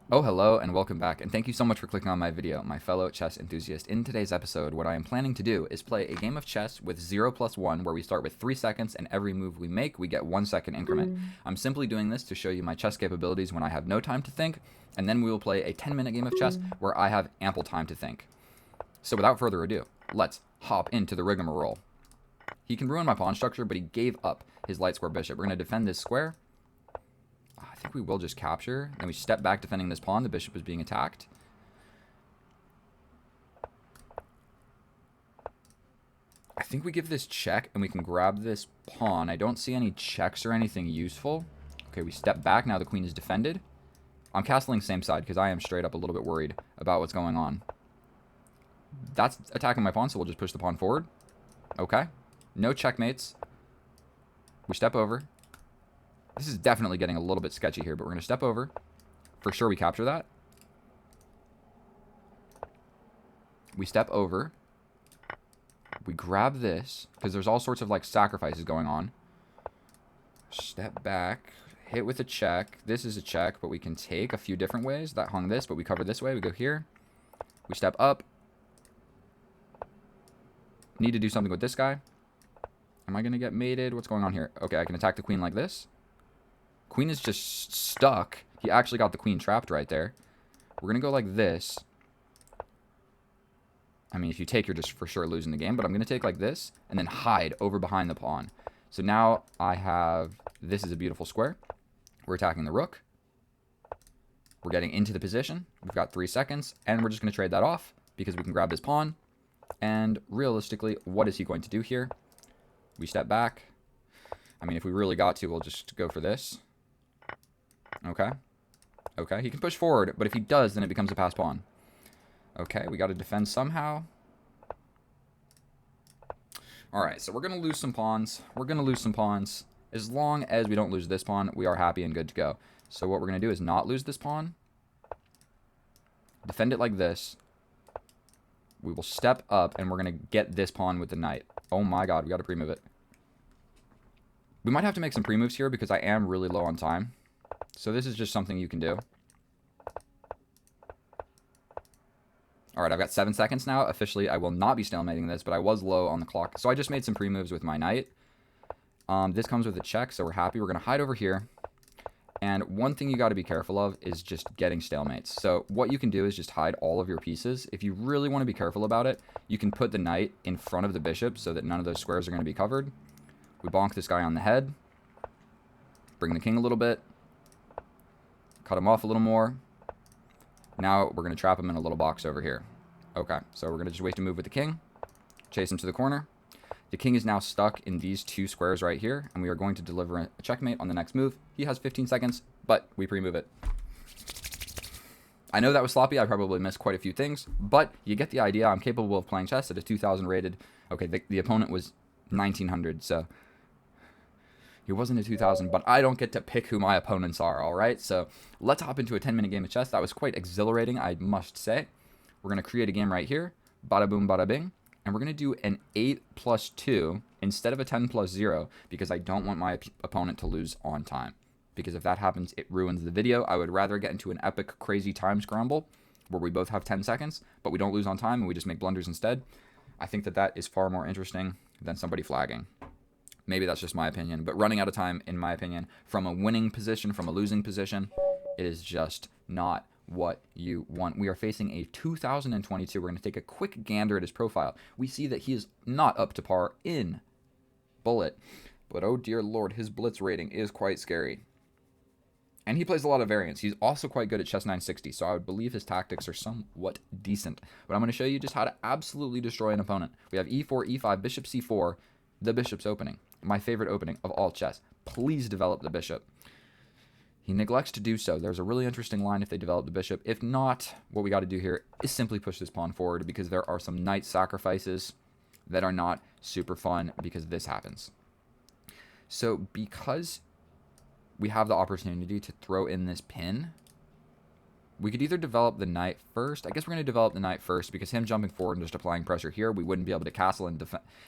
Oh, hello and welcome back, and thank you so much for clicking on my video, my fellow chess enthusiast. In today's episode, what I am planning to do is play a game of chess with 0 plus 1, where we start with 3 seconds, and every move we make, we get 1 second increment. I'm simply doing this to show you my chess capabilities when I have no time to think, and then we will play a 10-minute game of chess where I have ample time to think. So without further ado, let's hop into the rigmarole. He can ruin my pawn structure, but he gave up his light square bishop. We're going to defend this square. I think we will just capture. Then we step back defending this pawn. The bishop is being attacked. I think we give this check and we can grab this pawn. I don't see any checks or anything useful. Okay, we step back. Now the queen is defended. I'm castling same side because I am straight up a little bit worried about what's going on. That's attacking my pawn, so we'll just push the pawn forward. Okay. No checkmates. We step over. This is definitely getting a little bit sketchy here, but we're going to step over. For sure we capture that. We step over. We grab this, because there's all sorts of like sacrifices going on. Step back. Hit with a check. This is a check, but we can take a few different ways. That hung this, but we cover this way. We go here. We step up. Need to do something with this guy. Am I going to get mated? What's going on here? Okay, I can attack the queen like this. Queen is just stuck. He actually got the queen trapped right there. We're going to go like this. I mean, if you take, you're just for sure losing the game. But I'm going to take like this and then hide over behind the pawn. So now I have... This is a beautiful square. We're attacking the rook. We're getting into the position. We've got 3 seconds. And we're just going to trade that off because we can grab this pawn. And realistically, what is he going to do here? We step back. I mean, if we really got to, we'll just go for this. Okay. Okay, he can push forward, but if he does, then it becomes a pass pawn. Okay, we got to defend somehow. Alright, so we're going to lose some pawns. We're going to lose some pawns. As long as we don't lose this pawn, we are happy and good to go. So what we're going to do is not lose this pawn. Defend it like this. We will step up, and we're going to get this pawn with the knight. Oh my god, we got to pre-move it. We might have to make some pre-moves here because I am really low on time. So this is just something you can do. Alright, I've got 7 seconds now. Officially, I will not be stalemating this, but I was low on the clock. So I just made some pre-moves with my knight. This comes with a check, so we're happy. We're going to hide over here. And one thing you got to be careful of is just getting stalemates. So what you can do is just hide all of your pieces. If you really want to be careful about it, you can put the knight in front of the bishop so that none of those squares are going to be covered. We bonk this guy on the head. Bring the king a little bit. Cut him off a little more. Now we're going to trap him in a little box over here. Okay, so we're going to just wait to move with the king. Chase him to the corner. The king is now stuck in these 2 squares right here, and we are going to deliver a checkmate on the next move. He has 15 seconds, but we pre-move it. I know that was sloppy. I probably missed quite a few things, but you get the idea. I'm capable of playing chess at a 2,000 rated. Okay, the opponent was 1,900, so... He wasn't a 2,000, but I don't get to pick who my opponents are, alright? So let's hop into a 10-minute game of chess. That was quite exhilarating, I must say. We're going to create a game right here. Bada boom, bada bing. And we're going to do an 8 plus 2 instead of a 10 plus 0 because I don't want my opponent to lose on time. Because if that happens, it ruins the video. I would rather get into an epic, crazy time scramble where we both have 10 seconds, but we don't lose on time and we just make blunders instead. I think that that is far more interesting than somebody flagging. Maybe that's just my opinion, but running out of time, in my opinion, from a winning position, from a losing position, it is just not what you want. We are facing a 2022. We're going to take a quick gander at his profile. We see that he is not up to par in Bullet, but oh dear lord, his blitz rating is quite scary. And he plays a lot of variants. He's also quite good at Chess 960, so I would believe his tactics are somewhat decent. But I'm going to show you just how to absolutely destroy an opponent. We have e4, e5, bishop c4, the bishop's opening. My favorite opening of all chess. Please develop the bishop. He neglects to do so. There's a really interesting line if they develop the bishop. If not, what we got to do here is simply push this pawn forward because there are some knight sacrifices that are not super fun because this happens. So because we have the opportunity to throw in this pin, We could either develop the knight first. I guess we're going to develop the knight first because him jumping forward and just applying pressure here, we wouldn't be able to castle and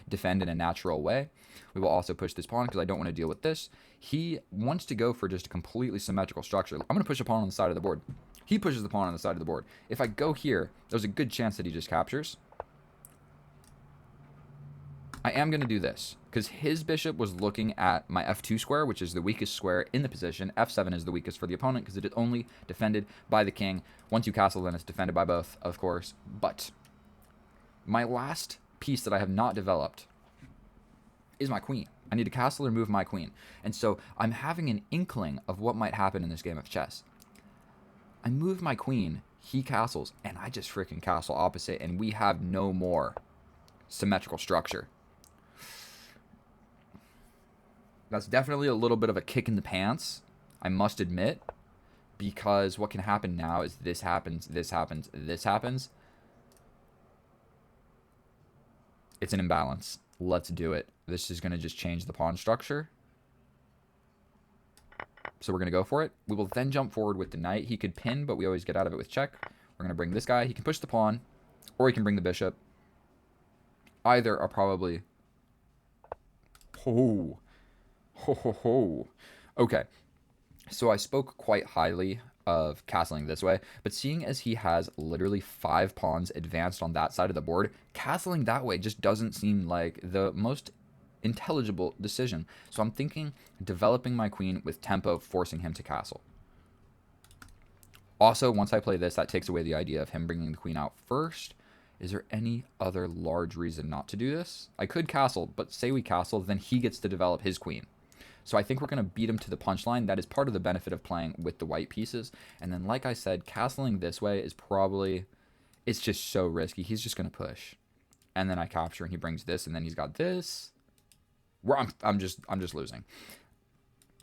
defend in a natural way. We will also push this pawn because I don't want to deal with this. He wants to go for just a completely symmetrical structure. I'm going to push a pawn on the side of the board. He pushes the pawn on the side of the board. If I go here, there's a good chance that he just captures. I am going to do this because his bishop was looking at my f2 square, which is the weakest square in the position. f7 is the weakest for the opponent because it is only defended by the king. Once you castle, then it's defended by both, of course. But my last piece that I have not developed is my queen. I need to castle or move my queen. And so I'm having an inkling of what might happen in this game of chess. I move my queen, he castles, and I just freaking castle opposite, and we have no more symmetrical structure. That's definitely a little bit of a kick in the pants, I must admit, because what can happen now is this happens, this happens, this happens. It's an imbalance. Let's do it. This is going to just change the pawn structure. So we're going to go for it. We will then jump forward with the knight. He could pin, but we always get out of it with check. We're going to bring this guy. He can push the pawn, or he can bring the bishop. Either are probably... Oh. Ho, ho, ho. Okay, so I spoke quite highly of castling this way, but seeing as he has literally 5 pawns advanced on that side of the board, castling that way just doesn't seem like the most intelligible decision. So I'm thinking developing my queen with tempo, forcing him to castle. Also, once I play this, that takes away the idea of him bringing the queen out first. Is there any other large reason not to do this? I could castle, but say we castle, then he gets to develop his queen. So I think we're going to beat him to the punchline. That is part of the benefit of playing with the white pieces. And then, like I said, castling this way is probably... It's just so risky. He's just going to push. And then I capture and he brings this, and then he's got this. I'm just losing.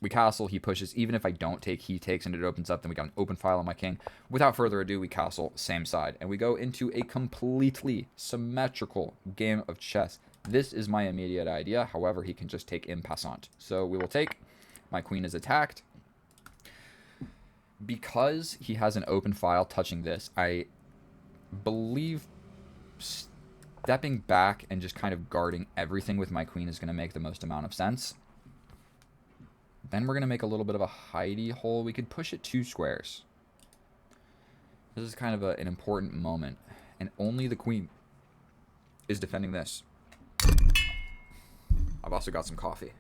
We castle, he pushes. Even if I don't take, he takes, and it opens up. Then we got an open file on my king. Without further ado, we castle, same side. And we go into a completely symmetrical game of chess. This is my immediate idea. However, he can just take en passant. So we will take. My queen is attacked. Because he has an open file touching this, I believe stepping back and just kind of guarding everything with my queen is going to make the most amount of sense. Then we're going to make a little bit of a hidey hole. We could push it 2 squares. This is kind of an important moment. And only the queen is defending this. I've also got some coffee.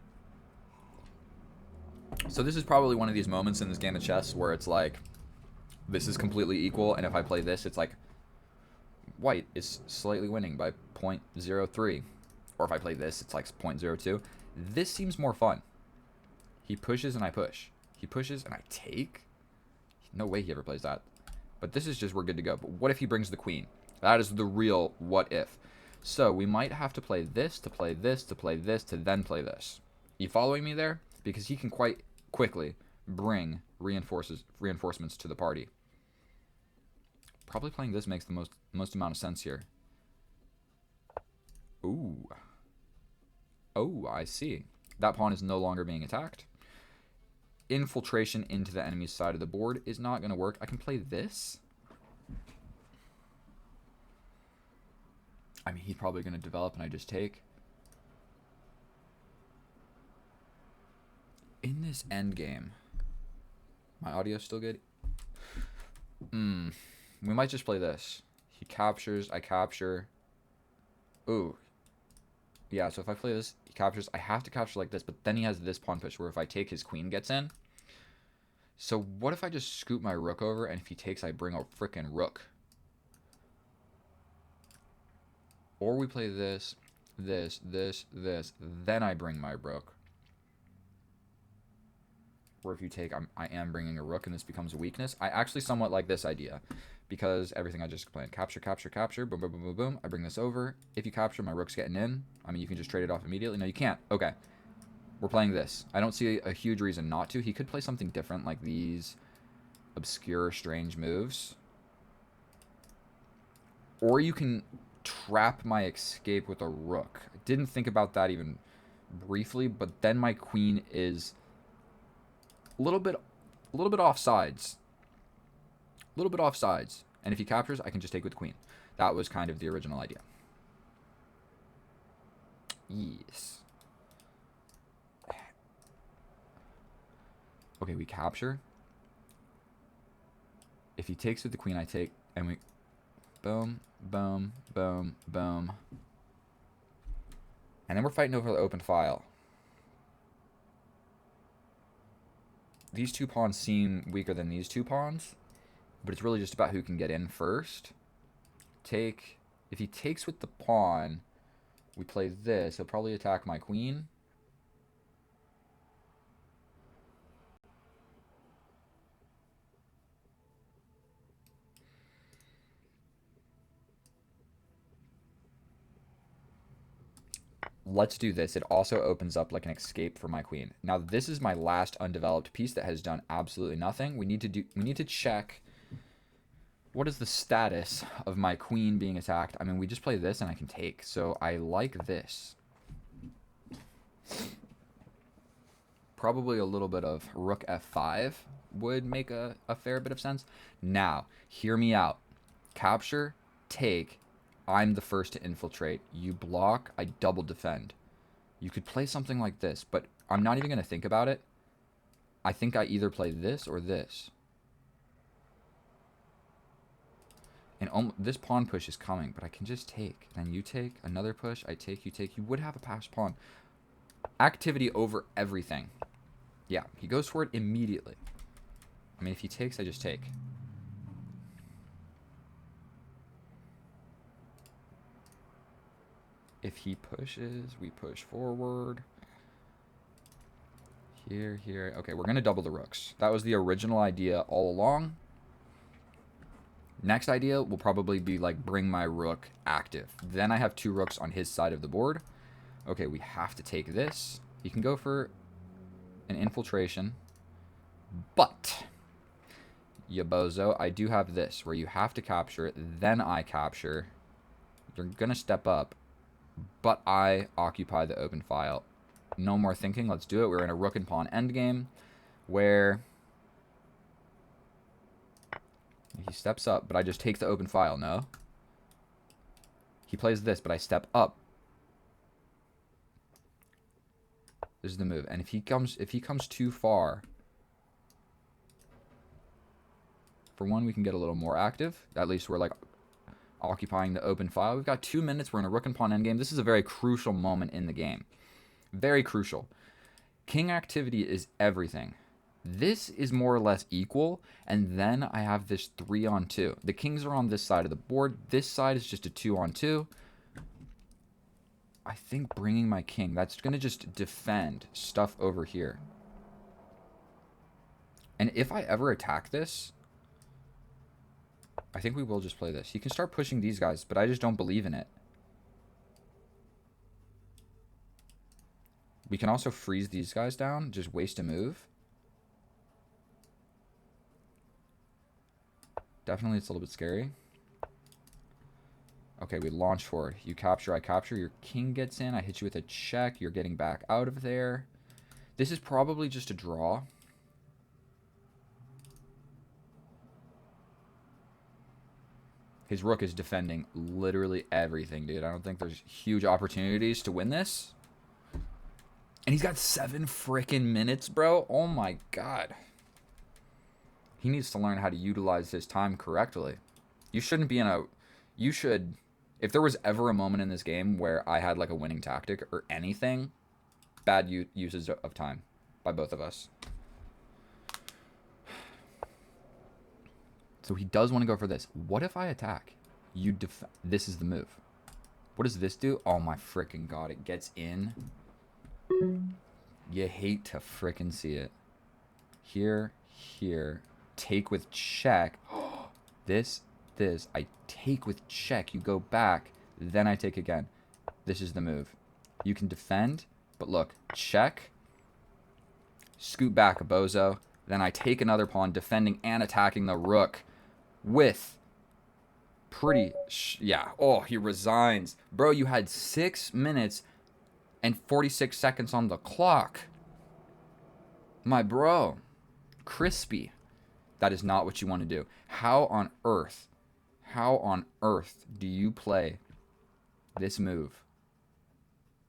So this is probably one of these moments in this game of chess where it's like, this is completely equal, and if I play this, it's like, white is slightly winning by 0.03. Or if I play this, it's like 0.02. This seems more fun. He pushes and I push. He pushes and I take. No way he ever plays that. But this is just, we're good to go. But what if he brings the queen? That is the real what if. So we might have to play this, to play this, to play this, to then play this. You following me there? Because he can quite quickly bring reinforcements to the party. Probably playing this makes the most amount of sense here. Ooh. Oh, I see. That pawn is no longer being attacked. Infiltration into the enemy's side of the board is not going to work. I can play this. I mean, he's probably going to develop and I just take. In this endgame, my audio's still good? We might just play this. He captures, I capture. Ooh. Yeah, so if I play this, he captures. I have to capture like this, but then he has this pawn push where if I take, his queen gets in. So what if I just scoop my rook over, and if he takes, I bring a frickin' rook? Or we play this, this, this, this, then I bring my rook. Or if you take, I am bringing a rook, and this becomes a weakness. I actually somewhat like this idea, because everything I just explained. Capture, capture, capture, boom, boom, boom, boom, boom. I bring this over. If you capture, my rook's getting in. I mean, you can just trade it off immediately. No, you can't. Okay. We're playing this. I don't see a huge reason not to. He could play something different, like these obscure, strange moves. Or you can trap my escape with a rook. I didn't think about that even briefly, but then my queen is a little bit off sides. little bit off sides. And if he captures, I can just take with queen. That was kind of the original idea. Yes. Okay, we capture. If he takes with the queen, I take, and we... Boom, boom, boom, boom. And then we're fighting over the open file. These two pawns seem weaker than these two pawns, but it's really just about who can get in first. Take. If he takes with the pawn, we play this. He'll probably attack my queen. Let's do this. It also opens up like an escape for my queen. Now this is my last undeveloped piece that has done absolutely nothing. We need to check what is the status of my queen being attacked. I mean, we just play this and I can take. So I like this. Probably a little bit of rook f5 would make a fair bit of sense. Now, hear me out. Capture, take. I'm the first to infiltrate. You block, I double defend. You could play something like this, but I'm not even going to think about it. I think I either play this or this. And this pawn push is coming, but I can just take. Then you take, another push, I take, you take. You would have a passed pawn. Activity over everything. Yeah, he goes for it immediately. I mean, if he takes, I just take. If he pushes, we push forward. Here, here. Okay, we're going to double the rooks. That was the original idea all along. Next idea will probably be like bring my rook active. Then I have two rooks on his side of the board. Okay, we have to take this. He can go for an infiltration. But, ya bozo, I do have this where you have to capture it. Then I capture. You're going to step up. But I occupy the open file. No more thinking. Let's do it. We're in a rook and pawn endgame where he steps up, but I just take the open file. No. He plays this, but I step up. This is the move. And if he comes too far, for one, we can get a little more active. At least we're like occupying the open file. We've got 2 minutes. We're in a rook and pawn endgame. This is a very crucial moment in the game. Very crucial. King activity is everything. This is more or less equal, and then I have this 3-on-2. The kings are on this side of the board. This side is just a 2-on-2. I think bringing my king, that's going to just defend stuff over here. And if I ever attack this, I think we will just play this. He can start pushing these guys, but I just don't believe in it. We can also freeze these guys down, just waste a move. Definitely it's a little bit scary. Okay, we launch forward. You capture, I capture. Your king gets in. I hit you with a check. You're getting back out of there. This is probably just a draw. His rook is defending literally everything, dude. I don't think there's huge opportunities to win this. And he's got 7 freaking minutes, bro. Oh my god. He needs to learn how to utilize his time correctly. You shouldn't be in a... You should... If there was ever a moment in this game where I had like a winning tactic or anything, bad uses of time by both of us. So he does want to go for this. What if I attack? This is the move. What does this do? Oh my freaking god, it gets in. You hate to freaking see it. Here, here. Take with check. This. I take with check. You go back. Then I take again. This is the move. You can defend. But look. Check. Scoot back, a bozo. Then I take another pawn, defending and attacking the rook. With pretty... yeah. Oh, he resigns. Bro, you had 6 minutes and 46 seconds on the clock. My bro. Crispy. That is not what you want to do. How on earth do you play this move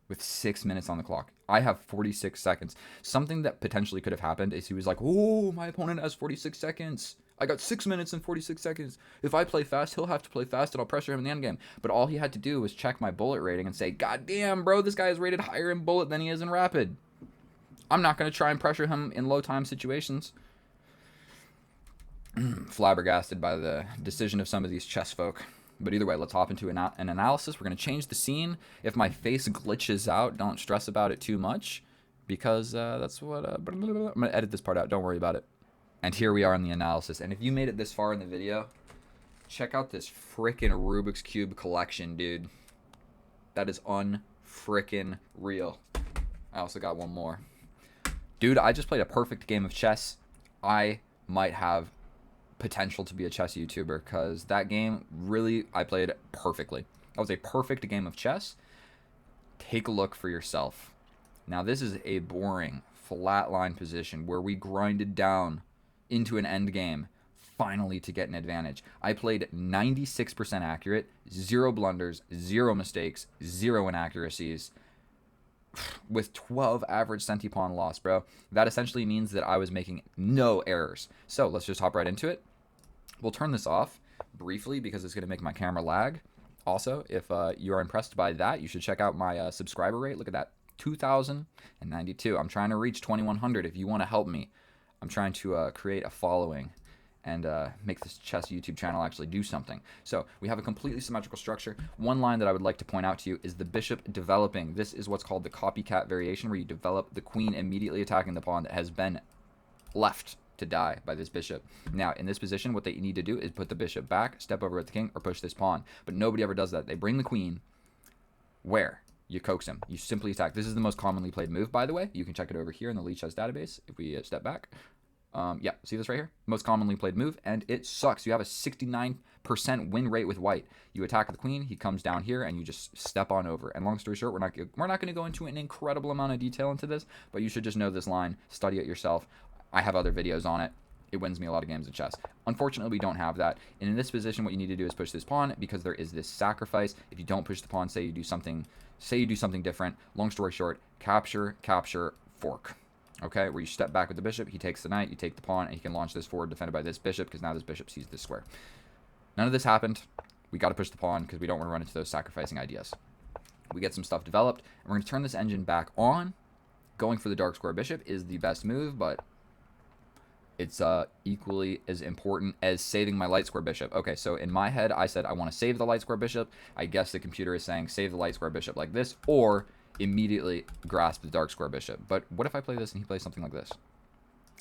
with 6 minutes on the clock? I have 46 seconds. Something that potentially could have happened is he was like, oh, my opponent has 46 seconds. I got 6 minutes and 46 seconds. If I play fast, he'll have to play fast and I'll pressure him in the end game. But all he had to do was check my bullet rating and say, God damn, bro, this guy is rated higher in bullet than he is in rapid. I'm not going to try and pressure him in low time situations. Flabbergasted by the decision of some of these chess folk. But either way, let's hop into an analysis. We're going to change the scene. If my face glitches out, don't stress about it too much, because that's what... I'm going to edit this part out. Don't worry about it. And here we are in the analysis. And if you made it this far in the video, check out this frickin' Rubik's Cube collection, dude. That is unfrickin' real. I also got one more. Dude, I just played a perfect game of chess. I might have potential to be a chess YouTuber, because that game, really, I played perfectly. That was a perfect game of chess. Take a look for yourself. Now, this is a boring, flatline position where we grinded down into an end game, finally, to get an advantage. I played 96% accurate, 0 blunders, 0 mistakes, 0 inaccuracies, with 12 average centipawn loss, bro. That essentially means that I was making no errors. So let's just hop right into it. We'll turn this off briefly because it's going to make my camera lag. Also, if you are impressed by that, you should check out my subscriber rate. Look at that, 2,092. I'm trying to reach 2,100 if you want to help me. I'm trying to create a following and make this chess YouTube channel actually do something. So we have a completely symmetrical structure. One line that I would like to point out to you is the bishop developing. This is what's called the copycat variation, where you develop the queen immediately attacking the pawn that has been left to die by this bishop. Now, in this position, what they need to do is put the bishop back, step over at the king, or push this pawn. But nobody ever does that. They bring the queen where? You coax him. You simply attack. This is the most commonly played move, by the way. You can check it over here in the Lichess database if we step back. Yeah, see this right here? Most commonly played move, and it sucks. You have a 69% win rate with white. You attack the queen, he comes down here, and you just step on over. And long story short, we're not going to go into an incredible amount of detail into this, but you should just know this line, study it yourself. I have other videos on it. It wins me a lot of games of chess. Unfortunately, we don't have that. And in this position, what you need to do is push this pawn, because there is this sacrifice. If you don't push the pawn, say you do something different. Long story short, capture, capture, fork. Okay, where you step back with the bishop, he takes the knight, you take the pawn, and he can launch this forward defended by this bishop, because now this bishop sees this square. None of this happened. We got to push the pawn because we don't want to run into those sacrificing ideas. We get some stuff developed, and we're going to turn this engine back on. Going for the dark square bishop is the best move, but it's equally as important as saving my light square bishop. Okay, so in my head, I said I want to save the light square bishop. I guess the computer is saying save the light square bishop like this, or immediately grasp the dark square bishop. But what if I play this and he plays something like this?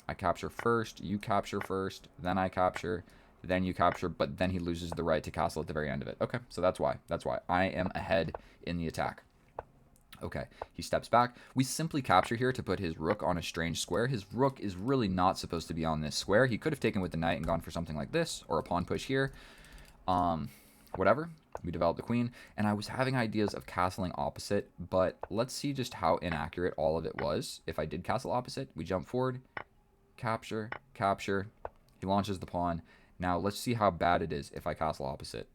I capture first, you capture first, then I capture, then you capture, but then he loses the right to castle at the very end of it. Okay, so that's why. That's why I am ahead in the attack. Okay, he steps back. We simply capture here to put his rook on a strange square. His rook is really not supposed to be on this square. He could have taken with the knight and gone for something like this, or a pawn push here. Whatever. We developed the queen, and I was having ideas of castling opposite, but let's see just how inaccurate all of it was. If I did castle opposite, we jump forward, capture, capture. He launches the pawn. Now let's see how bad it is if I castle opposite.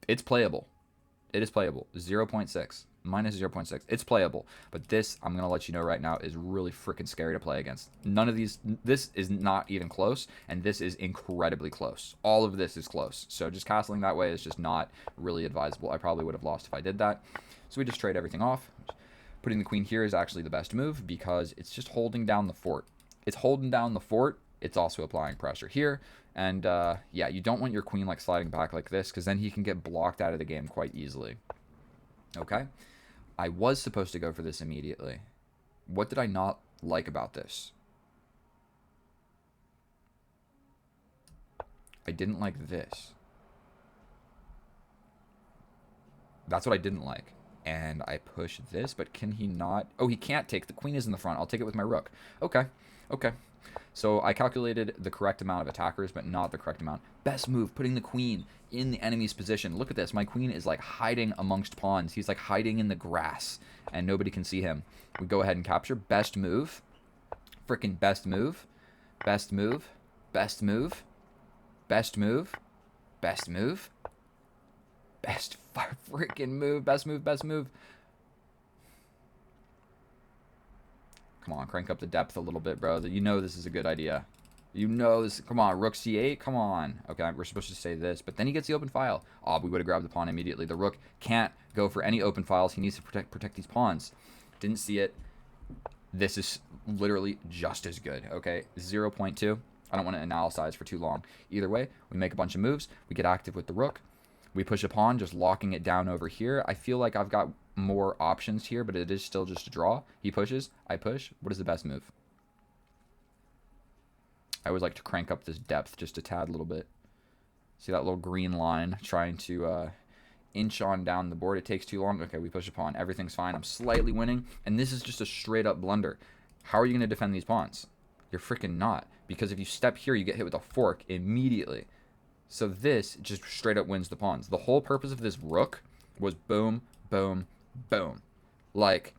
It's playable. It is playable. 0.6. Minus 0.6. It's playable. But this, I'm going to let you know right now, is really freaking scary to play against. None of these, this is not even close, and this is incredibly close. All of this is close. So just castling that way is just not really advisable. I probably would have lost if I did that. So we just trade everything off. Putting the queen here is actually the best move because it's just holding down the fort. It's holding down the fort. It's also applying pressure here. And yeah, you don't want your queen like sliding back like this because then he can get blocked out of the game quite easily. Okay, I was supposed to go for this immediately. What did I not like about this? I didn't like this. That's what I didn't like. And I push this, but can he not? Oh, he can't take. The queen is in the front. I'll take it with my rook. Okay, okay. So I calculated the correct amount of attackers, but not the correct amount. Best move, putting the queen in the enemy's position. Look at this. My queen is like hiding amongst pawns. He's like hiding in the grass, and nobody can see him. We go ahead and capture. Best move. Freaking best move. Best move. Best move. Best move. Best move. Best freaking move. Best move. Best move. Come on, crank up the depth a little bit, bro. You know this is a good idea. You know this. Come on, rook c8. Come on. Okay, we're supposed to say this, but then he gets the open file. Oh, we would have grabbed the pawn immediately. The rook can't go for any open files. He needs to protect these pawns. Didn't see it. This is literally just as good. Okay, 0.2. I don't want to analyze for too long. Either way, we make a bunch of moves. We get active with the rook. We push a pawn, just locking it down over here. I feel like I've got more options here, but it is still just a draw. He pushes. I push. What is the best move? I always like to crank up this depth just a tad little bit. See that little green line trying to inch on down the board. It takes too long. Okay, we push a pawn. Everything's fine. I'm slightly winning, and this is just a straight up blunder. How are you going to defend these pawns? You're freaking not, because if you step here, you get hit with a fork immediately. So this just straight up wins the pawns. The whole purpose of this rook was boom, boom, boom. Like,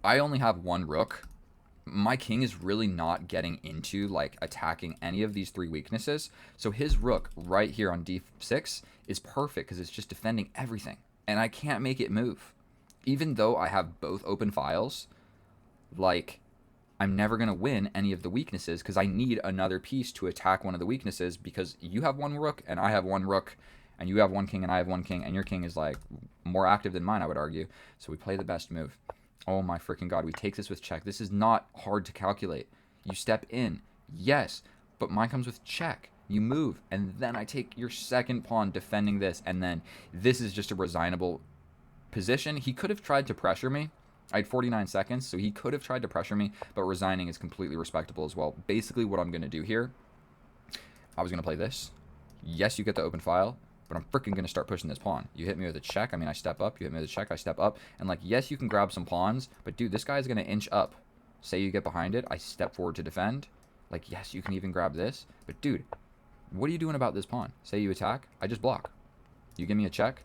I only have one rook. My king is really not getting into, like, attacking any of these three weaknesses. So his rook right here on d6 is perfect because it's just defending everything. And I can't make it move. Even though I have both open files, like, I'm never going to win any of the weaknesses because I need another piece to attack one of the weaknesses, because you have one rook and I have one rook and you have one king and I have one king and your king is, like, more active than mine, I would argue. So we play the best move. Oh my freaking god, we take this with check. This is not hard to calculate. You step in, yes, but mine comes with check. You move, and then I take your second pawn defending this, and then this is just a resignable position. He could have tried to pressure me. I had 49 seconds, so he could have tried to pressure me, but resigning is completely respectable as well. Basically, what I'm going to do here, I was going to play this. Yes, you get the open file, but I'm freaking going to start pushing this pawn. You hit me with a check. I mean, I step up. You hit me with a check. I step up. And, like, yes, you can grab some pawns, but, dude, this guy is going to inch up. Say you get behind it. I step forward to defend. Like, yes, you can even grab this. But, dude, what are you doing about this pawn? Say you attack. I just block. You give me a check.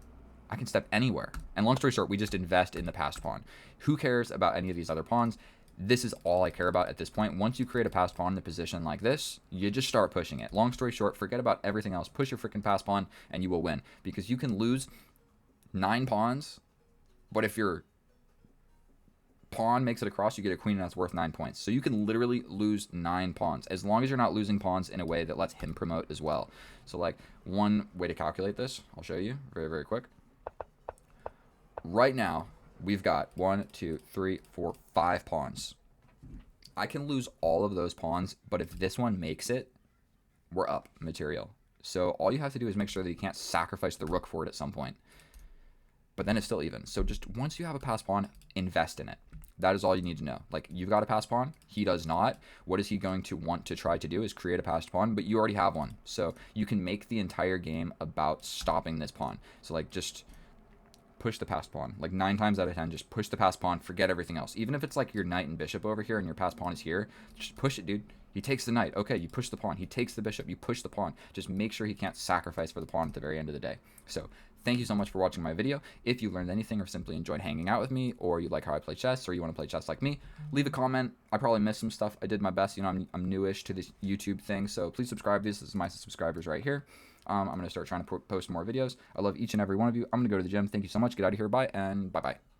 I can step anywhere. And long story short, we just invest in the passed pawn. Who cares about any of these other pawns? This is all I care about at this point. Once you create a passed pawn in a position like this, you just start pushing it. Long story short, forget about everything else. Push your freaking passed pawn and you will win. Because you can lose 9 pawns, but if your pawn makes it across, you get a queen and that's worth 9 points. So you can literally lose 9 pawns as long as you're not losing pawns in a way that lets him promote as well. So, like, one way to calculate this, I'll show you very, very quick. Right now, we've got 1, 2, 3, 4, 5 pawns. I can lose all of those pawns, but if this one makes it, we're up material. So all you have to do is make sure that you can't sacrifice the rook for it at some point. But then it's still even. So just once you have a passed pawn, invest in it. That is all you need to know. Like, you've got a passed pawn. He does not. What is he going to want to try to do is create a passed pawn, but you already have one. So you can make the entire game about stopping this pawn. So, like, just push the passed pawn. Like, 9 times out of 10, just push the passed pawn, forget everything else. Even if it's like your knight and bishop over here and your passed pawn is here, just push it, dude. He takes the knight. Okay, you push the pawn. He takes the bishop. You push the pawn. Just make sure he can't sacrifice for the pawn at the very end of the day. So thank you so much for watching my video. If you learned anything or simply enjoyed hanging out with me, or you like how I play chess, or you want to play chess like me, leave a comment. I probably missed some stuff. I did my best. You know, I'm newish to this YouTube thing, so please subscribe. This is my subscribers right here. I'm going to start trying to post more videos. I love each and every one of you. I'm going to go to the gym. Thank you so much. Get out of here. Bye, and bye-bye.